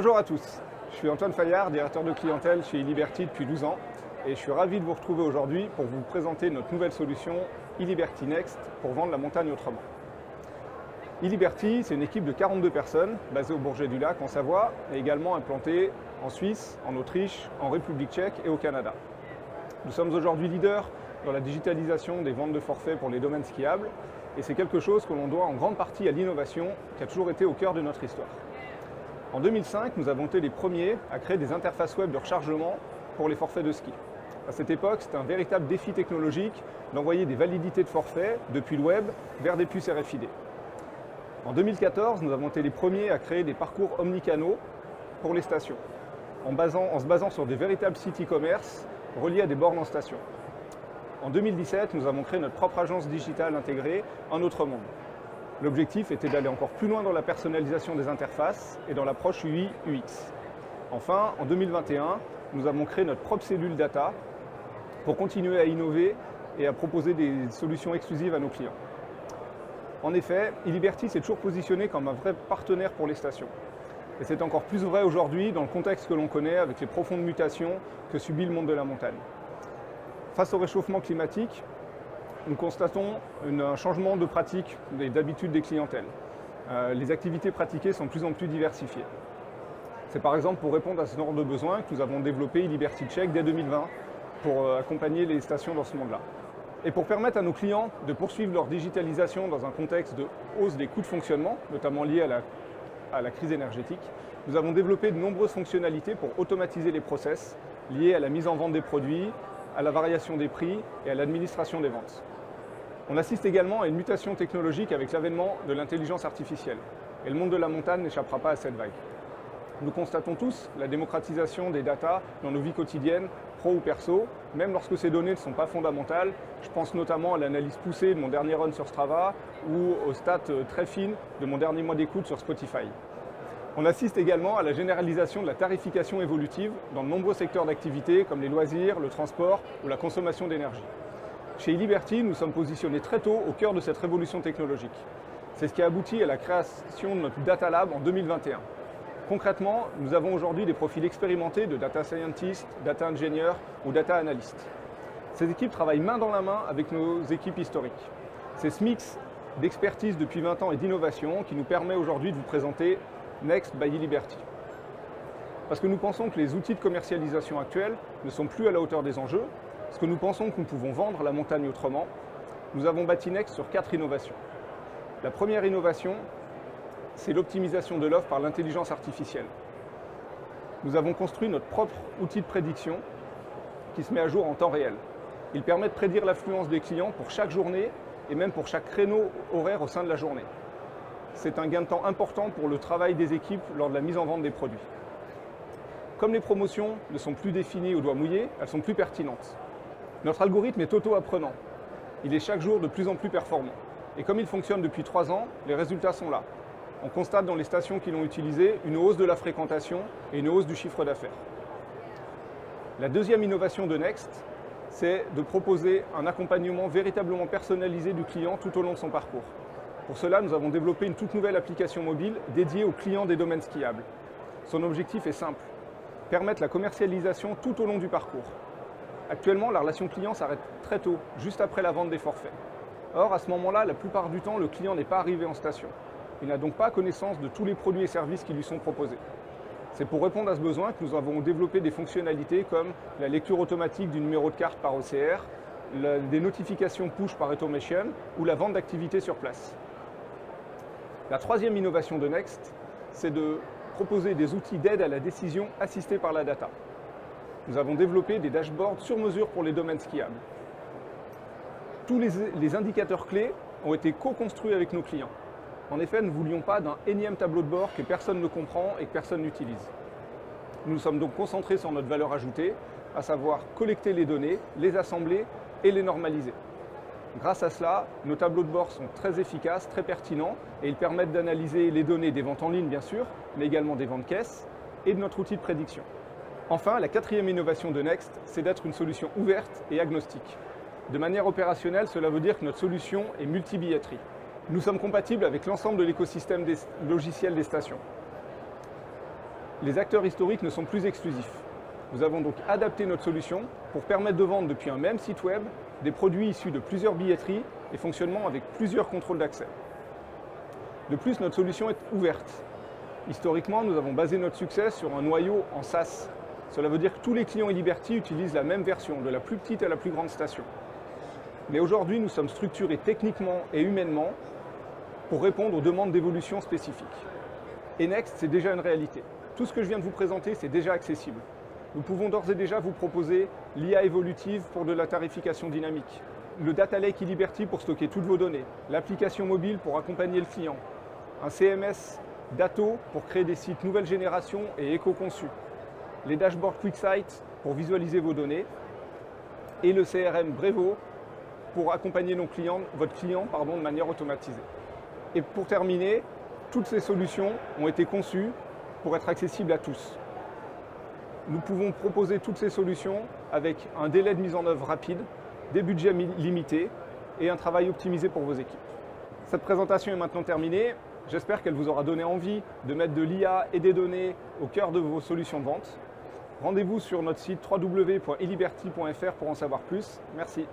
Bonjour à tous, je suis Antoine Fayard, directeur de clientèle chez iLiberty depuis 12 ans et je suis ravi de vous retrouver aujourd'hui pour vous présenter notre nouvelle solution iLiberty Next pour vendre la montagne autrement. iLiberty, c'est une équipe de 42 personnes basée au Bourget-du-Lac en Savoie et également implantée en Suisse, en Autriche, en République tchèque et au Canada. Nous sommes aujourd'hui leaders dans la digitalisation des ventes de forfaits pour les domaines skiables et c'est quelque chose que l'on doit en grande partie à l'innovation qui a toujours été au cœur de notre histoire. En 2005, nous avons été les premiers à créer des interfaces web de rechargement pour les forfaits de ski. À cette époque, c'était un véritable défi technologique d'envoyer des validités de forfait depuis le web vers des puces RFID. En 2014, nous avons été les premiers à créer des parcours omnicanaux pour les stations, en se basant sur des véritables sites e-commerce reliés à des bornes en station. En 2017, nous avons créé notre propre agence digitale intégrée, Un Autre Monde. L'objectif était d'aller encore plus loin dans la personnalisation des interfaces et dans l'approche UI/UX. Enfin, en 2021, nous avons créé notre propre cellule data pour continuer à innover et à proposer des solutions exclusives à nos clients. En effet, iLiberty s'est toujours positionné comme un vrai partenaire pour les stations. Et c'est encore plus vrai aujourd'hui dans le contexte que l'on connaît avec les profondes mutations que subit le monde de la montagne. Face au réchauffement climatique, nous constatons un changement de pratique et d'habitude des clientèles. Les activités pratiquées sont de plus en plus diversifiées. C'est par exemple pour répondre à ce genre de besoin que nous avons développé iLiberty Check dès 2020 pour accompagner les stations dans ce monde-là. Et pour permettre à nos clients de poursuivre leur digitalisation dans un contexte de hausse des coûts de fonctionnement, notamment liés à la crise énergétique, nous avons développé de nombreuses fonctionnalités pour automatiser les process liés à la mise en vente des produits, à la variation des prix et à l'administration des ventes. On assiste également à une mutation technologique avec l'avènement de l'intelligence artificielle. Et le monde de la montagne n'échappera pas à cette vague. Nous constatons tous la démocratisation des data dans nos vies quotidiennes, pro ou perso, même lorsque ces données ne sont pas fondamentales. Je pense notamment à l'analyse poussée de mon dernier run sur Strava ou aux stats très fines de mon dernier mois d'écoute sur Spotify. On assiste également à la généralisation de la tarification évolutive dans de nombreux secteurs d'activité comme les loisirs, le transport ou la consommation d'énergie. Chez iLiberty, nous sommes positionnés très tôt au cœur de cette révolution technologique. C'est ce qui a abouti à la création de notre Data Lab en 2021. Concrètement, nous avons aujourd'hui des profils expérimentés de data scientist, data engineer ou data analyst. Ces équipes travaillent main dans la main avec nos équipes historiques. C'est ce mix d'expertise depuis 20 ans et d'innovation qui nous permet aujourd'hui de vous présenter Next by iLiberty. Parce que nous pensons que les outils de commercialisation actuels ne sont plus à la hauteur des enjeux, parce que nous pensons que nous pouvons vendre la montagne autrement, nous avons bâti Next sur 4 innovations. La première innovation, c'est l'optimisation de l'offre par l'intelligence artificielle. Nous avons construit notre propre outil de prédiction qui se met à jour en temps réel. Il permet de prédire l'affluence des clients pour chaque journée et même pour chaque créneau horaire au sein de la journée. C'est un gain de temps important pour le travail des équipes lors de la mise en vente des produits. Comme les promotions ne sont plus définies au doigt mouillé, elles sont plus pertinentes. Notre algorithme est auto-apprenant. Il est chaque jour de plus en plus performant. Et comme il fonctionne depuis 3 ans, les résultats sont là. On constate dans les stations qui l'ont utilisé une hausse de la fréquentation et une hausse du chiffre d'affaires. La deuxième innovation de Next, c'est de proposer un accompagnement véritablement personnalisé du client tout au long de son parcours. Pour cela, nous avons développé une toute nouvelle application mobile dédiée aux clients des domaines skiables. Son objectif est simple, permettre la commercialisation tout au long du parcours. Actuellement, la relation client s'arrête très tôt, juste après la vente des forfaits. Or, à ce moment-là, la plupart du temps, le client n'est pas arrivé en station. Il n'a donc pas connaissance de tous les produits et services qui lui sont proposés. C'est pour répondre à ce besoin que nous avons développé des fonctionnalités comme la lecture automatique du numéro de carte par OCR, des notifications push par automation ou la vente d'activités sur place. La troisième innovation de Next, c'est de proposer des outils d'aide à la décision assistés par la data. Nous avons développé des dashboards sur mesure pour les domaines skiables. Tous les indicateurs clés ont été co-construits avec nos clients. En effet, nous ne voulions pas d'un énième tableau de bord que personne ne comprend et que personne n'utilise. Nous nous sommes donc concentrés sur notre valeur ajoutée, à savoir collecter les données, les assembler et les normaliser. Grâce à cela, nos tableaux de bord sont très efficaces, très pertinents et ils permettent d'analyser les données des ventes en ligne bien sûr, mais également des ventes caisses et de notre outil de prédiction. Enfin, la quatrième innovation de Next, c'est d'être une solution ouverte et agnostique. De manière opérationnelle, cela veut dire que notre solution est multi-billetterie. Nous sommes compatibles avec l'ensemble de l'écosystème des logiciels des stations. Les acteurs historiques ne sont plus exclusifs. Nous avons donc adapté notre solution pour permettre de vendre depuis un même site web des produits issus de plusieurs billetteries et fonctionnement avec plusieurs contrôles d'accès. De plus, notre solution est ouverte. Historiquement, nous avons basé notre succès sur un noyau en SaaS. Cela veut dire que tous les clients eLiberty utilisent la même version, de la plus petite à la plus grande station. Mais aujourd'hui, nous sommes structurés techniquement et humainement pour répondre aux demandes d'évolution spécifiques. Et Next, c'est déjà une réalité. Tout ce que je viens de vous présenter, c'est déjà accessible. Nous pouvons d'ores et déjà vous proposer l'IA évolutive pour de la tarification dynamique, le Data Lake eLiberty pour stocker toutes vos données, l'application mobile pour accompagner le client, un CMS Dato pour créer des sites nouvelle génération et éco-conçus, les dashboards QuickSight pour visualiser vos données et le CRM Brevo pour accompagner votre client de manière automatisée. Et pour terminer, toutes ces solutions ont été conçues pour être accessibles à tous. Nous pouvons proposer toutes ces solutions avec un délai de mise en œuvre rapide, des budgets limités et un travail optimisé pour vos équipes. Cette présentation est maintenant terminée. J'espère qu'elle vous aura donné envie de mettre de l'IA et des données au cœur de vos solutions de vente. Rendez-vous sur notre site www.eliberty.fr pour en savoir plus. Merci.